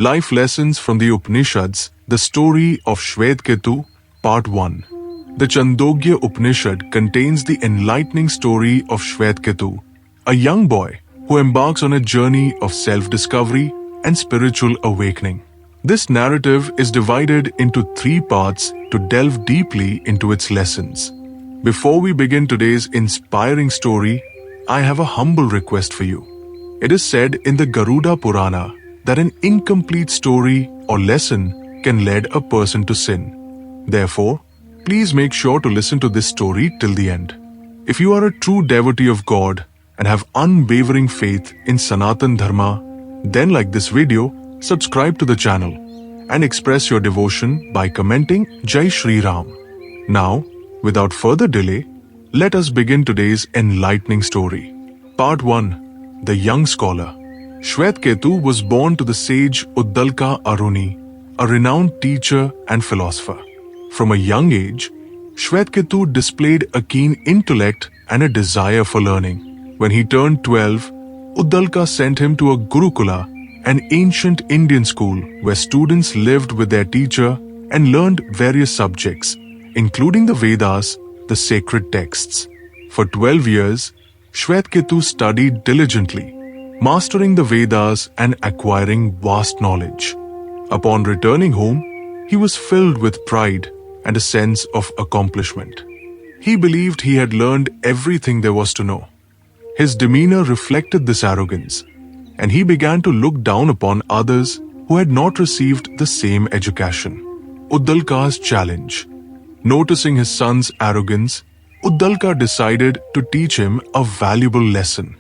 Life Lessons from the Upanishads, the story of Śvetaketu, Part 1. The Chandogya Upanishad contains the enlightening story of Śvetaketu, a young boy who embarks on a journey of self-discovery and spiritual awakening. This narrative is divided into 3 parts to delve deeply into its lessons. Before we begin today's inspiring story, I have a humble request for you. It is said in the Garuda Purana that an incomplete story or lesson can lead a person to sin. Therefore, please make sure to listen to this story till the end. If you are a true devotee of God and have unwavering faith in Sanatan Dharma, then like this video, subscribe to the channel and express your devotion by commenting Jai Shri Ram. Now, without further delay, let us begin today's enlightening story. Part 1. The Young Scholar. Śvetaketu was born to the sage Uddālaka Aruni, a renowned teacher and philosopher. From a young age, Śvetaketu displayed a keen intellect and a desire for learning. When he turned 12, Uddālaka sent him to a Gurukula, an ancient Indian school where students lived with their teacher and learned various subjects, including the Vedas, the sacred texts. For 12 years, Śvetaketu studied diligently, mastering the Vedas and acquiring vast knowledge. Upon returning home, he was filled with pride and a sense of accomplishment. He believed he had learned everything there was to know. His demeanor reflected this arrogance, and he began to look down upon others who had not received the same education. Uddālaka's challenge. Noticing his son's arrogance, Uddālaka decided to teach him a valuable lesson.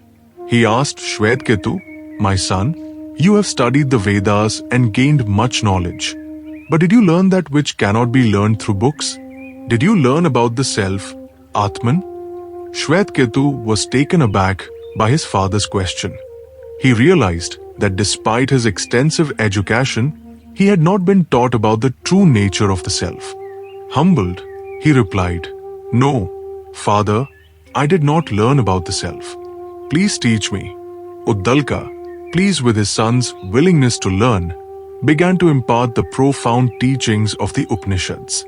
He asked Śvetaketu, "My son, you have studied the Vedas and gained much knowledge. But did you learn that which cannot be learned through books? Did you learn about the self, Atman?" Śvetaketu was taken aback by his father's question. He realized that despite his extensive education, he had not been taught about the true nature of the self. Humbled, he replied, "No, Father, I did not learn about the self. Please teach me." Uddālaka, pleased with his son's willingness to learn, began to impart the profound teachings of the Upanishads.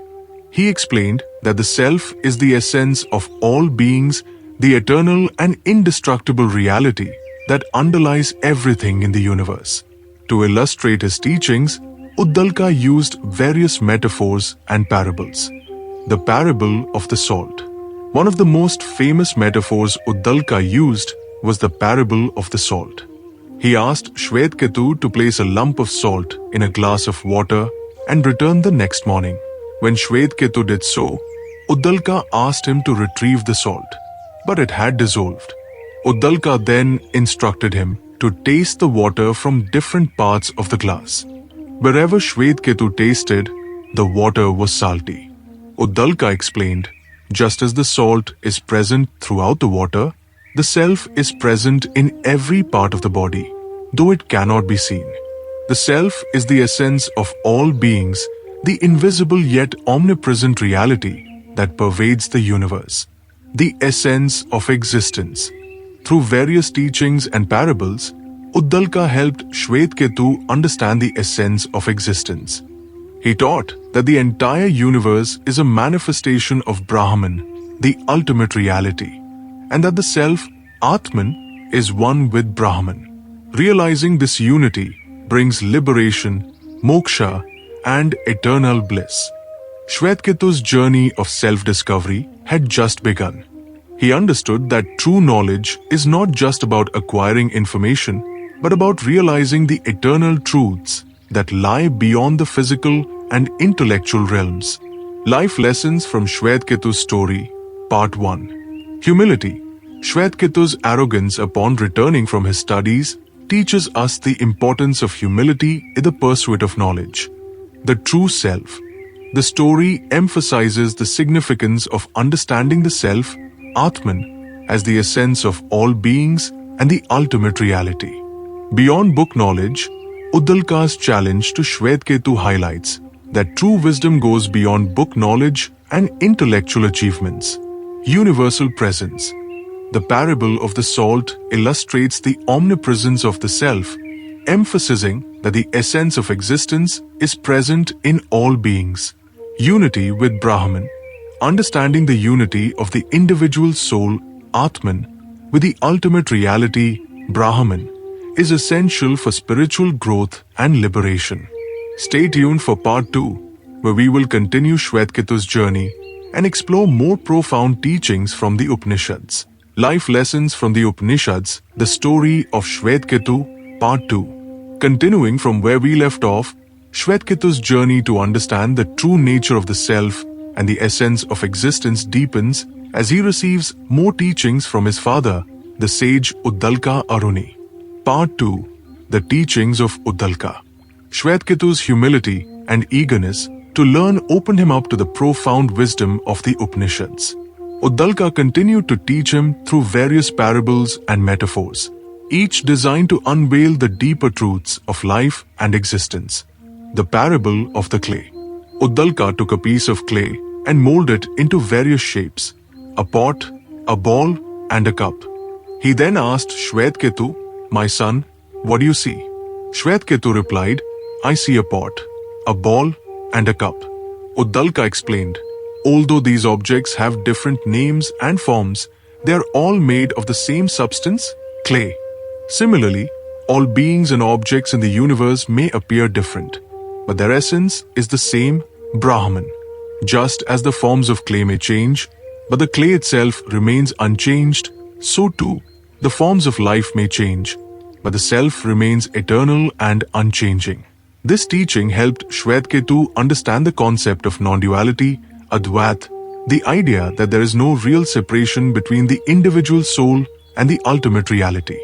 He explained that the self is the essence of all beings, the eternal and indestructible reality that underlies everything in the universe. To illustrate his teachings, Uddālaka used various metaphors and parables. The parable of the salt. One of the most famous metaphors Uddālaka used was the parable of the salt. He asked Śvetaketu to place a lump of salt in a glass of water and return the next morning. When Śvetaketu did so, Uddālaka asked him to retrieve the salt, but it had dissolved. Uddālaka then instructed him to taste the water from different parts of the glass. Wherever Śvetaketu tasted, the water was salty. Uddālaka explained, just as the salt is present throughout the water, the self is present in every part of the body, though it cannot be seen. The self is the essence of all beings, the invisible yet omnipresent reality that pervades the universe, the essence of existence. Through various teachings and parables, Uddālaka helped Śvetaketu understand the essence of existence. He taught that the entire universe is a manifestation of Brahman, the ultimate reality, and that the self, Atman, is one with Brahman. Realizing this unity brings liberation, Moksha, and eternal bliss. Śvetaketu's journey of self-discovery had just begun. He understood that true knowledge is not just about acquiring information, but about realizing the eternal truths that lie beyond the physical and intellectual realms. Life Lessons from Śvetaketu's Story, Part 1. Humility. Śvetaketu's arrogance upon returning from his studies teaches us the importance of humility in the pursuit of knowledge. The true self. The story emphasizes the significance of understanding the self, Atman, as the essence of all beings and the ultimate reality. Beyond book knowledge, Uddālaka's challenge to Śvetaketu highlights that true wisdom goes beyond book knowledge and intellectual achievements. Universal presence. The parable of the salt illustrates the omnipresence of the self, emphasizing that the essence of existence is present in all beings. Unity with Brahman. Understanding the unity of the individual soul, Atman, with the ultimate reality, Brahman, is essential for spiritual growth and liberation. Stay tuned for part 2, where we will continue Shvetaketu's journey and explore more profound teachings from the Upanishads. Life Lessons from the Upanishads, the story of Shvetaketu, part 2. Continuing from where we left off, Shvetaketu's journey to understand the true nature of the self and the essence of existence deepens as he receives more teachings from his father, the sage Uddālaka Aruni. Part 2. The Teachings of Uddālaka. Shvetaketu's humility and eagerness to learn opened him up to the profound wisdom of the Upanishads. Uddālaka continued to teach him through various parables and metaphors, each designed to unveil the deeper truths of life and existence. The parable of the clay. Uddālaka took a piece of clay and molded it into various shapes: a pot, a ball, and a cup. He then asked Shvetaketu, "My son, what do you see?" Shvetaketu replied, "I see a pot, a ball, and a cup." Uddālaka explained, "Although these objects have different names and forms, they are all made of the same substance, clay. Similarly, all beings and objects in the universe may appear different, but their essence is the same, Brahman. Just as the forms of clay may change, but the clay itself remains unchanged, so too, the forms of life may change, but the self remains eternal and unchanging." This teaching helped Shvetaketu understand the concept of non-duality, Advaita, the idea that there is no real separation between the individual soul and the ultimate reality.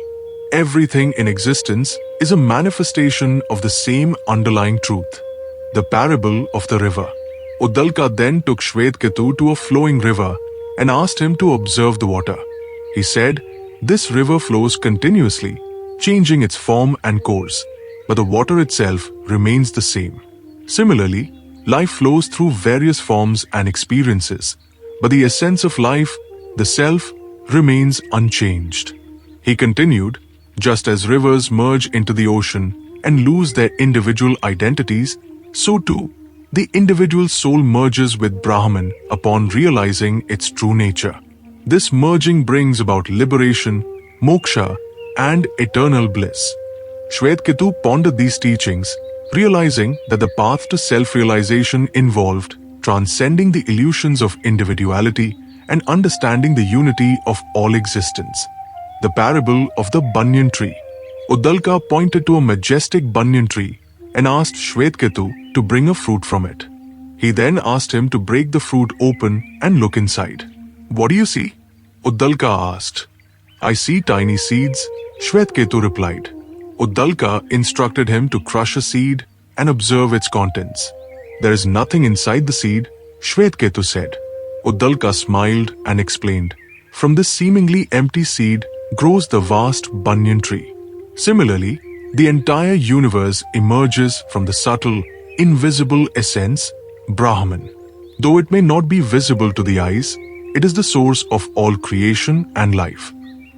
Everything in existence is a manifestation of the same underlying truth. The parable of the river. Uddālaka then took Shvetaketu to a flowing river and asked him to observe the water. He said, "This river flows continuously, changing its form and course, but the water itself remains the same. Similarly, life flows through various forms and experiences, but the essence of life, the self, remains unchanged." He continued, "Just as rivers merge into the ocean and lose their individual identities, so too, the individual soul merges with Brahman upon realizing its true nature. This merging brings about liberation, Moksha, and eternal bliss." Shvetaketu pondered these teachings, realizing that the path to self-realization involved transcending the illusions of individuality and understanding the unity of all existence. The parable of the Banyan tree. Uddālaka pointed to a majestic banyan tree and asked Shvetaketu to bring a fruit from it. He then asked him to break the fruit open and look inside. "What do you see?" Uddālaka asked. "I see tiny seeds," Shvetaketu replied. Uddālaka instructed him to crush a seed and observe its contents. "There is nothing inside the seed," Shvetaketu said. Uddālaka smiled and explained, "From this seemingly empty seed grows the vast banyan tree. Similarly, the entire universe emerges from the subtle, invisible essence, Brahman. Though it may not be visible to the eyes, it is the source of all creation and life."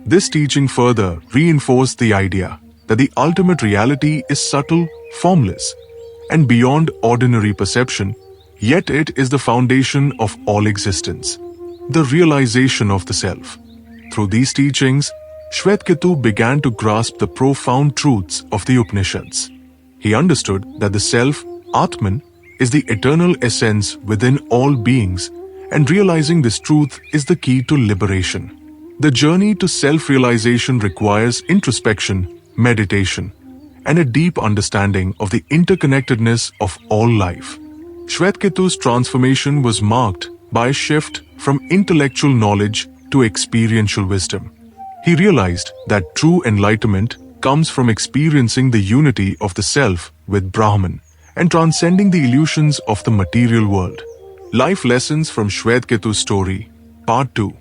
This teaching further reinforced the idea that the ultimate reality is subtle, formless, and beyond ordinary perception, yet it is the foundation of all existence, the realization of the self. Through these teachings, Shvetaketu began to grasp the profound truths of the Upanishads. He understood that the self, Atman, is the eternal essence within all beings, and realizing this truth is the key to liberation. The journey to self-realization requires introspection, meditation, and a deep understanding of the interconnectedness of all life. Shvetaketu's transformation was marked by a shift from intellectual knowledge to experiential wisdom. He realized that true enlightenment comes from experiencing the unity of the self with Brahman and transcending the illusions of the material world. Life Lessons from Shvetaketu's Story, Part 2.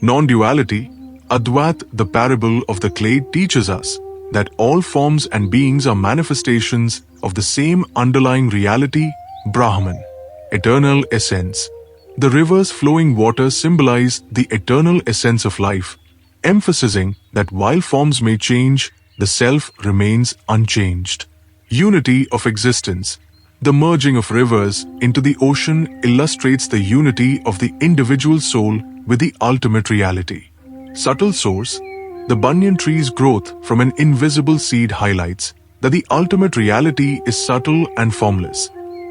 Non-duality, Advaita, the parable of the clay, teaches us that all forms and beings are manifestations of the same underlying reality, Brahman, eternal essence. The river's flowing water symbolize the eternal essence of life, emphasizing that while forms may change, the self remains unchanged. Unity of existence. The merging of rivers into the ocean illustrates the unity of the individual soul with the ultimate reality. Subtle source. The banyan tree's growth from an invisible seed highlights that the ultimate reality is subtle and formless,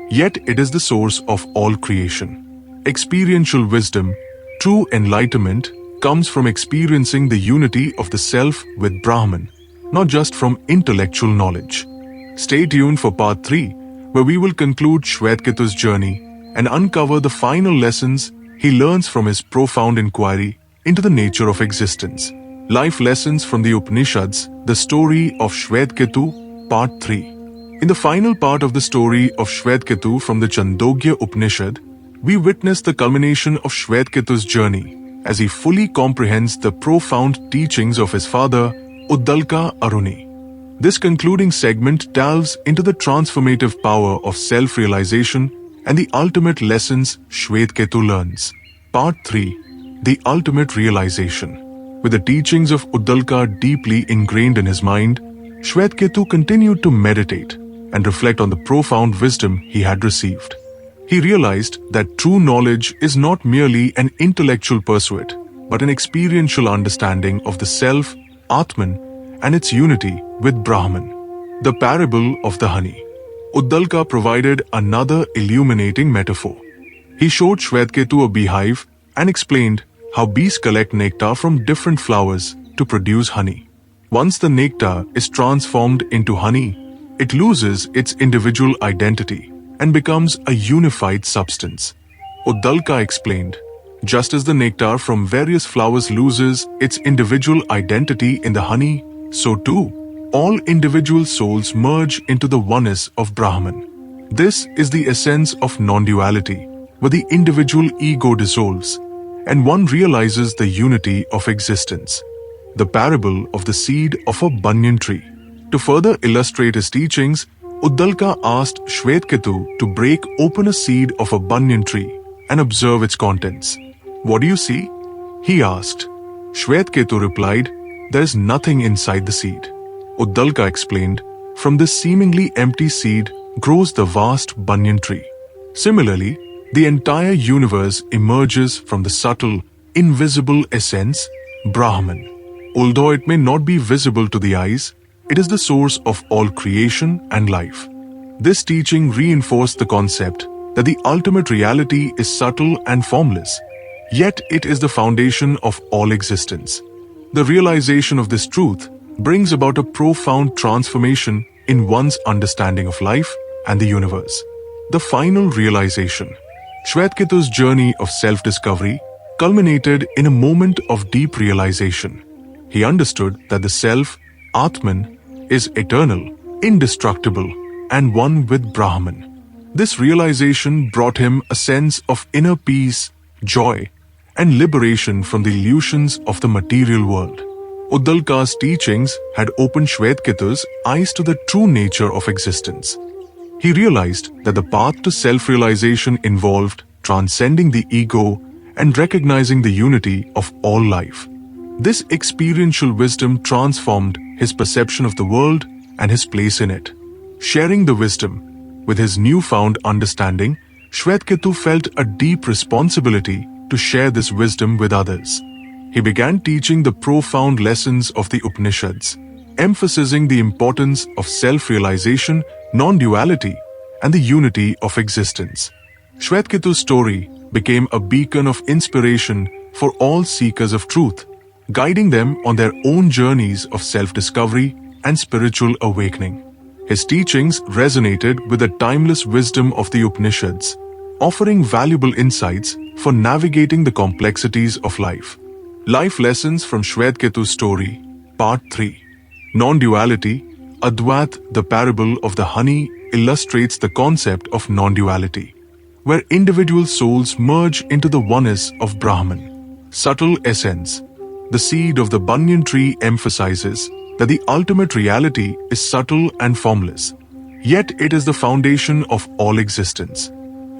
yet it is the source of all creation. Experiential wisdom. True enlightenment comes from experiencing the unity of the self with Brahman, not just from intellectual knowledge. Stay tuned for part 3, where we will conclude Śvetaketu's journey and uncover the final lessons he learns from his profound inquiry into the nature of existence. Life Lessons from the Upanishads, the story of Śvetaketu, part 3. In the final part of the story of Śvetaketu from the Chandogya Upanishad, we witness the culmination of Śvetaketu's journey as he fully comprehends the profound teachings of his father, Uddālaka Aruni. This concluding segment delves into the transformative power of self-realization and the ultimate lessons Śvetaketu learns. Part 3. The Ultimate Realization. With the teachings of Uddālaka deeply ingrained in his mind, Śvetaketu continued to meditate and reflect on the profound wisdom he had received. He realized that true knowledge is not merely an intellectual pursuit, but an experiential understanding of the self, Atman, and its unity with Brahman. The parable of the honey. Uddālaka provided another illuminating metaphor. He showed Śvetaketu a beehive and explained how bees collect nectar from different flowers to produce honey. Once the nectar is transformed into honey, it loses its individual identity and becomes a unified substance. Uddālaka explained, just as the nectar from various flowers loses its individual identity in the honey, so too, all individual souls merge into the oneness of Brahman. This is the essence of non-duality, where the individual ego dissolves and one realizes the unity of existence. The parable of the seed of a banyan tree. To further illustrate his teachings, Uddālaka asked Śvetaketu to break open a seed of a banyan tree and observe its contents. What do you see? He asked. Śvetaketu replied, there is nothing inside the seed. Uddālaka explained, from this seemingly empty seed grows the vast banyan tree. Similarly, the entire universe emerges from the subtle, invisible essence, Brahman. Although it may not be visible to the eyes, it is the source of all creation and life. This teaching reinforced the concept that the ultimate reality is subtle and formless, yet it is the foundation of all existence. The realization of this truth brings about a profound transformation in one's understanding of life and the universe. The final realization. Śvetaketu's journey of self-discovery culminated in a moment of deep realization. He understood that the self, Atman, is eternal, indestructible, and one with Brahman. This realization brought him a sense of inner peace, joy, and liberation from the illusions of the material world. Uddālaka's teachings had opened Śvetaketu's eyes to the true nature of existence. He realized that the path to self-realization involved transcending the ego and recognizing the unity of all life. This experiential wisdom transformed his perception of the world and his place in it. Sharing the wisdom with his newfound understanding, Śvetaketu felt a deep responsibility to share this wisdom with others. He began teaching the profound lessons of the Upanishads, emphasizing the importance of self-realization, non-duality, and the unity of existence. Śvetaketu's story became a beacon of inspiration for all seekers of truth, guiding them on their own journeys of self-discovery and spiritual awakening. His teachings resonated with the timeless wisdom of the Upanishads, offering valuable insights for navigating the complexities of life. Life Lessons from Śvetaketu's story, Part 3. Non-duality. Advait, the parable of the honey, illustrates the concept of non-duality, where individual souls merge into the oneness of Brahman. Subtle essence. The seed of the banyan tree emphasizes that the ultimate reality is subtle and formless, yet it is the foundation of all existence.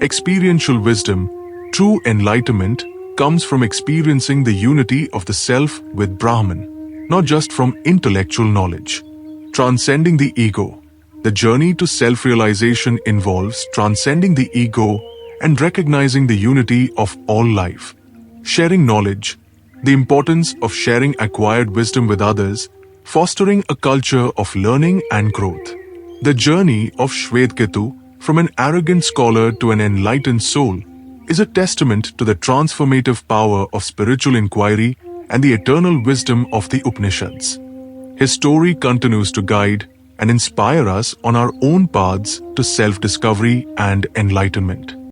Experiential wisdom. True enlightenment comes from experiencing the unity of the self with Brahman, not just from intellectual knowledge. Transcending the ego. The journey to self-realization involves transcending the ego and recognizing the unity of all life. Sharing knowledge. The importance of sharing acquired wisdom with others, fostering a culture of learning and growth. The journey of Svetaketu from an arrogant scholar to an enlightened soul is a testament to the transformative power of spiritual inquiry and the eternal wisdom of the Upanishads. His story continues to guide and inspire us on our own paths to self-discovery and enlightenment.